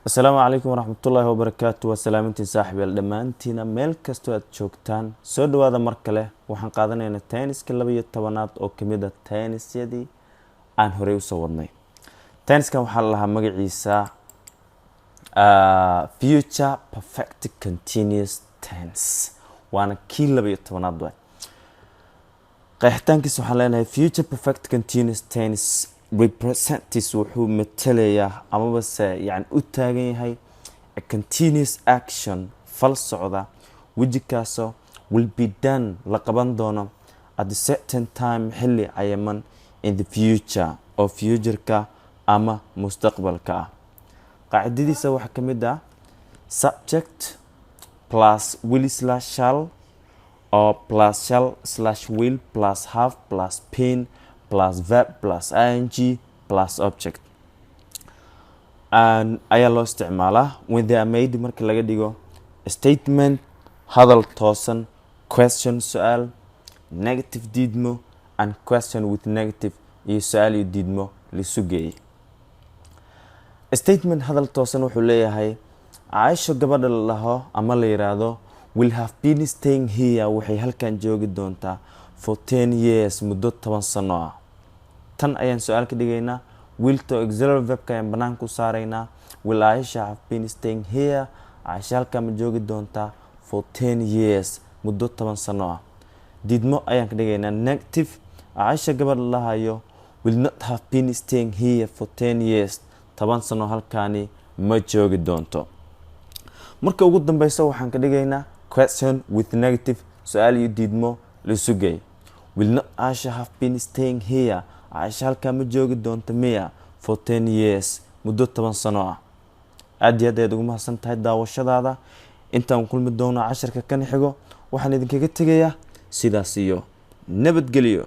السلام عليكم ورحمة الله وبركاته وسلامتي صاحبي الدمانتينا ميل كستو aad joogtaan soo dhawaada mar kale waxaan qaadanaynaa tenniska 12aad oo kamid ah tennisyadii aan horey u soo wadnay tenniskan waxaa la lahaa magaciisa future perfect continuous tense waana kii 12aad way qeexitaankiisa waxaan leenahay future perfect continuous tense represents wuxuu matalayaa amaba se yani u taagan yahay a continuous action fal socda wajikaasoo will be done la qaban doono at a certain time xilli cayaman in the future oo future-ka ama mustaqbalka ah qaacidadiisa waxaa ka mid ah subject plus will/shall or plus shall/will plus have plus been plus verb plus ing plus object and ayaa loo isticmaalaa when they are made marka laga dhigo statement hadal toosan question su'aal negative diidmo and question with negative iyo su'aal iyo diidmo lisu geeyay statement hadal toosan wuxuu leeyahay Aisha gabadha la laho ama la yiraahdo will have been staying here waxay halkan joogi doontaa for 10 years muddo 10 sano ah tan ayaan su'aal ka dhigaynaa will to auxiliary verb ka ayaan banaan ku saaraynaa will Aisha have been staying here Aisha halkan ma joogi doontaa for 10 years muddo 10 sano ah diidmo ayaan ka dhigaynaa negative Aisha gabadha la lahayo will not have been staying here for 10 years 10 sano halkaani ma joogi doonto marka ugu dambaysa waxaan ka dhigaynaa question with negative su'aal iyo diidmo la sugay will not Aisha have been staying here Aisha halkan ma joogi doonto miya for 10 years muddo 10 sano ah aad iyo aad ugu mahadsan tahay daawashadaada intaan kulmi doono casharka kan xigo waxaan idinkaga tegayaa sidaas iyo nabadgelyo